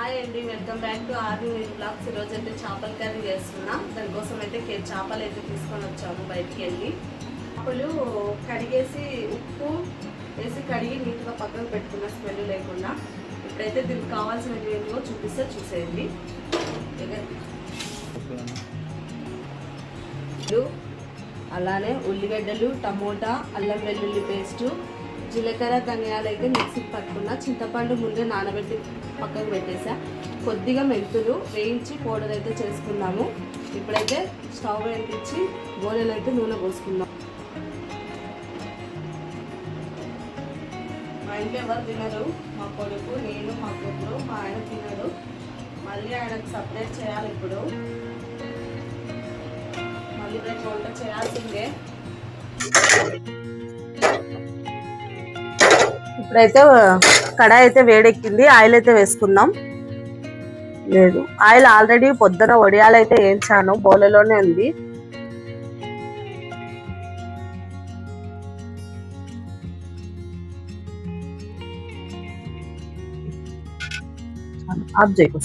Hi అండి, welcome back to army blogs. ఈరోజు అయితే చేపల కర్రీ చేస్తున్నాం. దానికోసం అయితే చేపలు అయితే తీసుకొని వచ్చాము బయటికి వెళ్ళి. చేపలు కడిగేసి ఉప్పు వేసి కడిగి నీట్గా పక్కన పెట్టుకున్న స్మెల్ లేకుండా. ఇప్పుడైతే దీనికి కావాల్సిన ఏంటో చూపిస్తే చూసేయండి. అలానే ఉల్లిగడ్డలు, టమోటా, అల్లం వెల్లుల్లి పేస్టు, జీలకర్ర, ధనియాలు అయితే మిక్సీకి పట్టుకున్న. చింతపండు ముందే నానబెట్టి పక్కకు పెట్టేసా. కొద్దిగా మెంతులు వేయించి పౌడర్ అయితే చేసుకున్నాము. ఇప్పుడైతే స్టవ్ వెలిగించి గోళీలు అయితే నూనె పోసుకుందాం. మా ఇంట్లో ఎవరు తినరు, మా కొడుకు, నేను, మా కూతురు. మా ఆయన తినడు, మళ్ళీ ఆయనకు సపరేట్ చేయాలి. ఇప్పుడు మళ్ళీ రేపు వంట చేయాల్సిందే. ఇప్పుడైతే కడాయి అయితే వేడెక్కింది. ఆయిల్ అయితే వేసుకుందాం. లేదు, ఆయిల్ ఆల్రెడీ పొద్దున వడియాలు అయితే వేయించాను, బౌలలోనే ఉంది. ఆఫ్ చేయకు.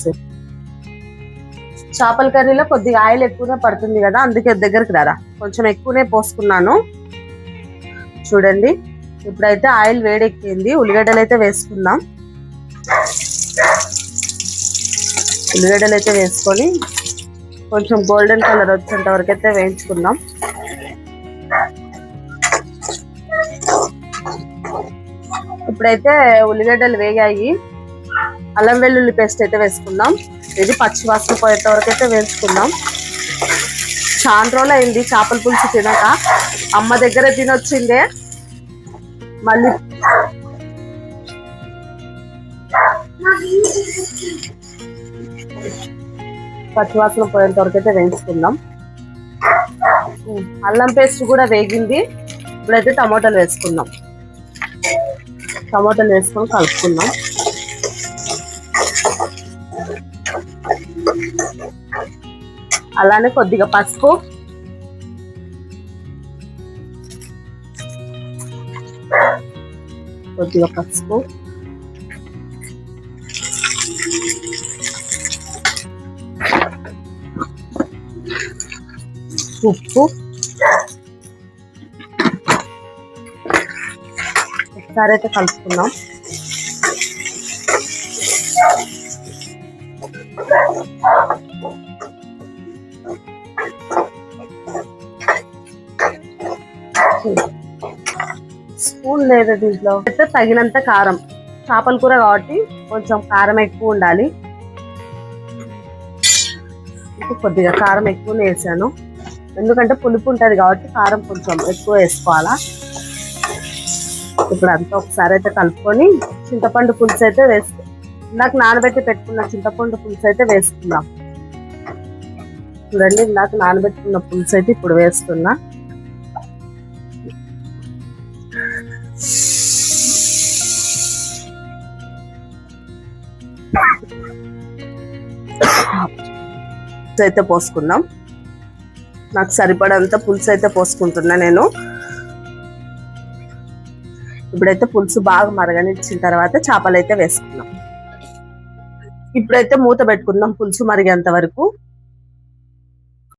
చేపల కర్రీలో కొద్దిగా ఆయిల్ ఎక్కువనే పడుతుంది కదా, అందుకే దగ్గరికి రారా, కొంచెం ఎక్కువనే పోసుకున్నాను. చూడండి, ఇప్పుడైతే ఆయిల్ వేడెక్కింది. ఉల్లిగడ్డలు అయితే వేసుకుందాం. ఉల్లిగడ్డలు అయితే వేసుకొని కొంచెం గోల్డెన్ కలర్ వచ్చేంత వరకు అయితే వేయించుకుందాం. ఇప్పుడైతే ఉల్లిగడ్డలు వేగాయి. అల్లం వెల్లుల్లి పేస్ట్ అయితే వేసుకుందాం. ఇది పచ్చి వాసన పోయేంత వరకు అయితే వేయించుకుందాం. చాలా రోజులు అయింది చేపల పులుసు తినక. అమ్మ దగ్గర తినొచ్చిందే, మళ్ళీ పచ్చివాసన పోయేంత వరకు అయితే వేయించుకుందాం. అల్లం పేస్ట్ కూడా వేగింది. ఇప్పుడైతే టమాటాలు వేసుకుందాం. టమాటాలు వేసుకొని కలుపుకుందాం. అలానే కొద్దిగా పసుపు, కొద్దిగా పసుపు, ఉప్పు, ఒకసారి అయితే కలుపుకుందాం. స్పూన్ లేదు దీంట్లో. అయితే తగినంత కారం, చేపల కూర కాబట్టి కొంచెం కారం ఎక్కువ ఉండాలి. కొద్దిగా కారం ఎక్కువ వేసాను, ఎందుకంటే పులుపు ఉంటుంది కాబట్టి కారం కొంచెం ఎక్కువ వేసుకోవాలా. ఇప్పుడు అంతా ఒకసారి అయితే కలుపుకొని చింతపండు పులుసు అయితే ఇందాక నానబెట్టి పెట్టుకున్న చింతపండు పులుసు అయితే వేసుకుందాం. చూడండి, ఇందాక నానబెట్టుకున్న పులుసు అయితే ఇప్పుడు వేస్తున్నా. అయితే పోసుకుందాం. నాకు సరిపడంత పులుసు అయితే పోసుకుంటున్నా నేను. ఇప్పుడైతే పులుసు బాగా మరగనిచ్చిన తర్వాత చేపలు అయితే వేసుకుందాం. ఇప్పుడైతే మూత పెట్టుకుందాం పులుసు మరిగేంత వరకు.